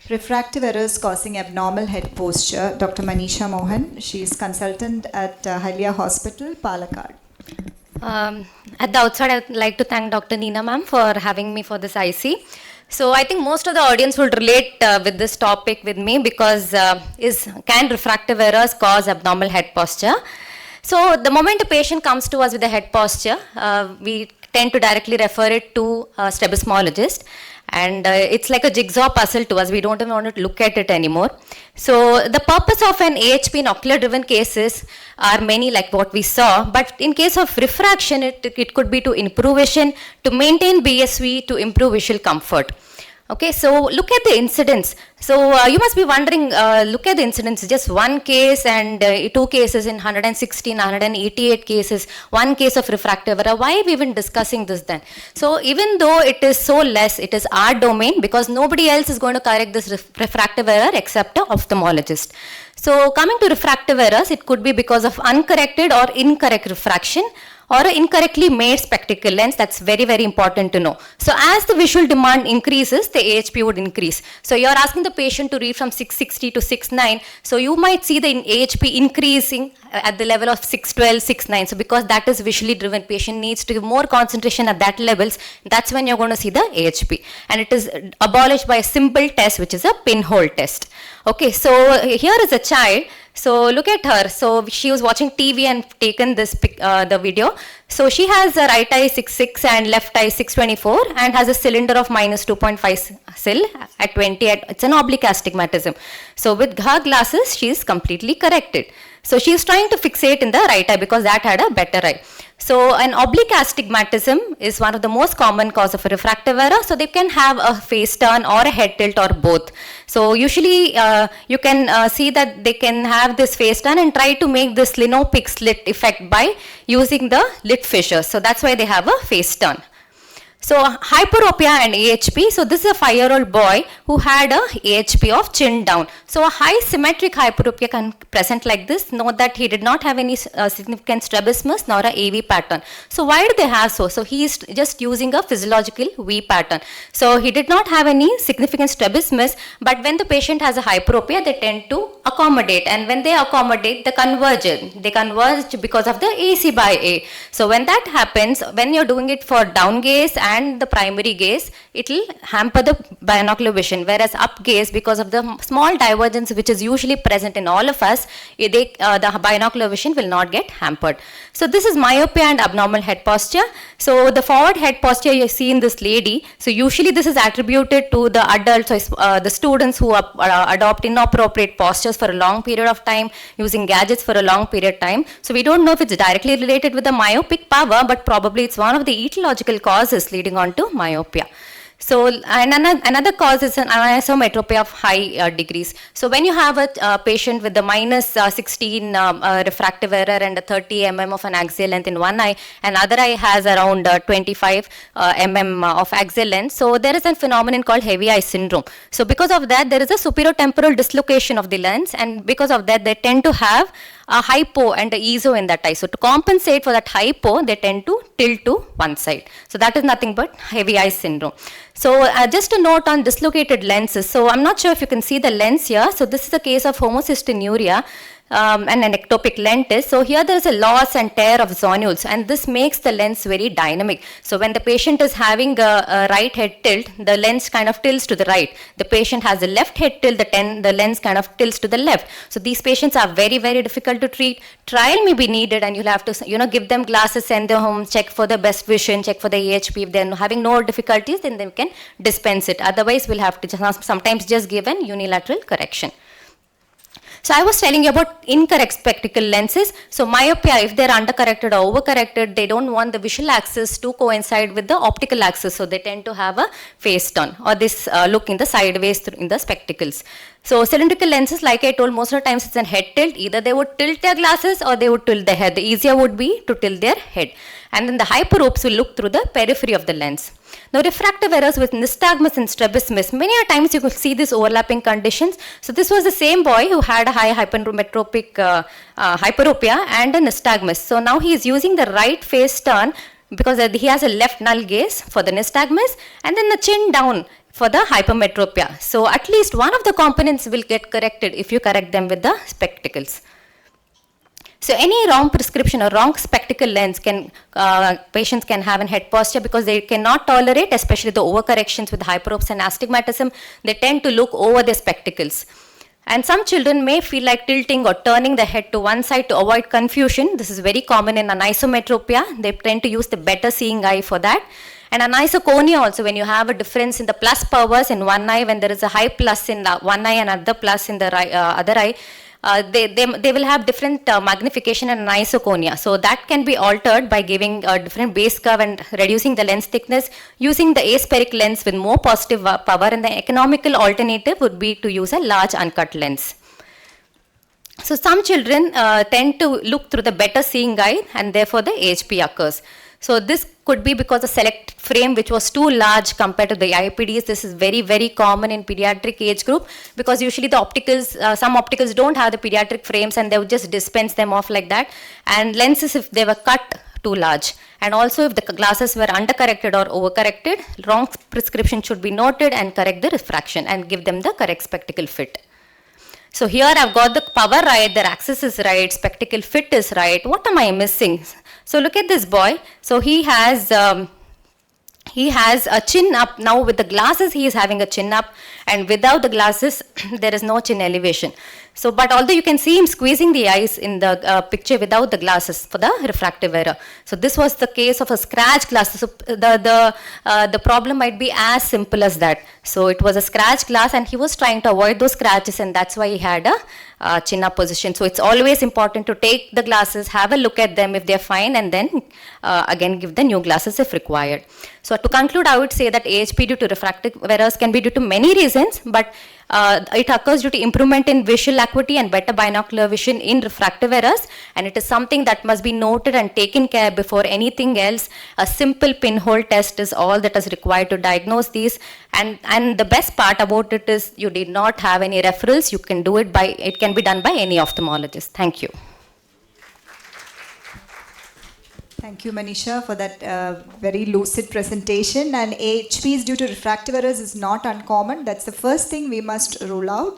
Refractive errors causing abnormal head posture. Dr. Monisha Mohan. She is consultant at Halia Hospital, Palakkad. At the outset, I would like to thank Dr. Neena ma'am for having me for this IC. So I think most of the audience will relate with this topic with me because can refractive errors cause abnormal head posture? So the moment a patient comes to us with a head posture, we tend to directly refer it to a strabismologist. And it's like a jigsaw puzzle to us. We don't even want to look at it anymore. So the purpose of an AHP in ocular-driven cases are many, like what we saw. But in case of refraction, it could be to improve vision, to maintain BSV, to improve visual comfort. Okay, so look at the incidence. So you must be wondering, look at the incidence, just one case and two cases in 116, 188 cases, one case of refractive error. Why are we even discussing this then? So even though it is so less, it is our domain because nobody else is going to correct this refractive error except an ophthalmologist. So coming to refractive errors, it could be because of uncorrected or incorrect refraction, or an incorrectly made spectacle lens. That's very, very important to know. So as the visual demand increases, the AHP would increase. So you're asking the patient to read from 660 to 69. So you might see the AHP increasing at the level of 612, 69. So because that is visually driven, patient needs to give more concentration at that levels. That's when you're going to see the AHP. And it is abolished by a simple test, which is a pinhole test. Okay, so here is a child. So look at her. So she was watching TV and taken this the video. So she has a right eye 6.6 and left eye 6.24 and has a cylinder of minus 2.5 sil at 20. It's an oblique astigmatism. So with her glasses, she is completely corrected. So she is trying to fixate in the right eye because that had a better eye. So an oblique astigmatism is one of the most common cause of a refractive error. So they can have a face turn or a head tilt or both. So usually you can see that they can have this face turn and try to make this linopic slit effect by using the lid fissures. So that's why they have a face turn. So hyperopia and AHP. So this is a 5-year-old boy who had a AHP of chin down. So a high symmetric hyperopia can present like this. Note that he did not have any significant strabismus nor a AV pattern. So why do they have so? So he is just using a physiological V pattern. So he did not have any significant strabismus, but when the patient has a hyperopia, they tend to accommodate. And when they accommodate, they converge because of the AC by A. So when that happens, when you're doing it for down gaze and the primary gaze, it will hamper the binocular vision, whereas up gaze, because of the small divergence which is usually present in all of us, the binocular vision will not get hampered. So this is myopia and abnormal head posture. So the forward head posture you see in this lady, so usually this is attributed to the adults, the students who adopt inappropriate postures for a long period of time, using gadgets for a long period of time. So we don't know if it's directly related with the myopic power, but probably it's one of the etiological causes leading on to myopia. So another cause is an anisometropia of high degrees. So when you have a patient with the minus 16 refractive error and a 30 mm of an axial length in one eye, and other eye has around 25 mm of axial length, so there is a phenomenon called heavy eye syndrome. So because of that, there is a superior-temporal dislocation of the lens, and because of that, they tend to have a hypo and a ESO in that eye. So to compensate for that hypo, they tend to tilt to one side. So that is nothing but heavy eye syndrome. So just a note on dislocated lenses. So I'm not sure if you can see the lens here. So this is a case of homocystinuria. And an ectopic lentis. So here there is a loss and tear of zonules, and this makes the lens very dynamic. So when the patient is having a right head tilt, the lens kind of tilts to the right. The patient has a left head tilt, the lens kind of tilts to the left. So these patients are very, very difficult to treat. Trial may be needed, and you'll have to give them glasses, send them home, check for the best vision, check for the AHP. If they're having no difficulties, then they can dispense it. Otherwise, we'll have to sometimes just give an unilateral correction. So I was telling you about incorrect spectacle lenses. So myopia, if they're undercorrected or overcorrected, they don't want the visual axis to coincide with the optical axis. So they tend to have a face turn or this look in the sideways in the spectacles. So cylindrical lenses, like I told, most of the times it's a head tilt. Either they would tilt their glasses or they would tilt their head. The easier would be to tilt their head. And then the hyperopes will look through the periphery of the lens. Now refractive errors with nystagmus and strabismus, many a times you can see these overlapping conditions. So this was the same boy who had a high hypermetropic hyperopia and a nystagmus. So now he is using the right face turn because he has a left null gaze for the nystagmus, and then the chin down for the hypermetropia. So at least one of the components will get corrected if you correct them with the spectacles. So any wrong prescription or wrong spectacle lens can, patients can have in head posture because they cannot tolerate, especially the overcorrections with hyperops and astigmatism, they tend to look over their spectacles. And some children may feel like tilting or turning the head to one side to avoid confusion. This is very common in anisometropia. They tend to use the better seeing eye for that. And anisoconia also, when you have a difference in the plus powers in one eye, when there is a high plus in one eye and other plus in the other eye, they will have different magnification and anisoconia. So that can be altered by giving a different base curve and reducing the lens thickness, using the aspheric lens with more positive power, and the economical alternative would be to use a large uncut lens. So some children tend to look through the better seeing eye, and therefore the AHP occurs. So this could be because the select frame which was too large compared to the IPDs. This is very, very common in pediatric age group because usually the opticals, some opticals don't have the pediatric frames and they would just dispense them off like that. And lenses, if they were cut too large, and also if the glasses were undercorrected or overcorrected, wrong prescription should be noted and correct the refraction and give them the correct spectacle fit. So here I've got the power right, their axis is right, spectacle fit is right. What am I missing? So look at this boy. So he has a chin up. Now with the glasses he is having a chin up, and without the glasses there is no chin elevation. So but although you can see him squeezing the eyes in the picture without the glasses for the refractive error. So this was the case of a scratch glass. So the problem might be as simple as that. So it was a scratch glass and he was trying to avoid those scratches, and that's why he had a chin up position. So it's always important to take the glasses, have a look at them if they're fine, and then again give the new glasses if required. So to conclude, I would say that AHP due to refractive errors can be due to many reasons, but it occurs due to improvement in visual acuity and better binocular vision in refractive errors, and it is something that must be noted and taken care before anything else. A simple pinhole test is all that is required to diagnose these, and the best part about it is you did not have any referrals. You can do it it can be done by any ophthalmologist. Thank you. Thank you, Monisha, for that very lucid presentation. And AHPs due to refractive errors is not uncommon. That's the first thing we must rule out.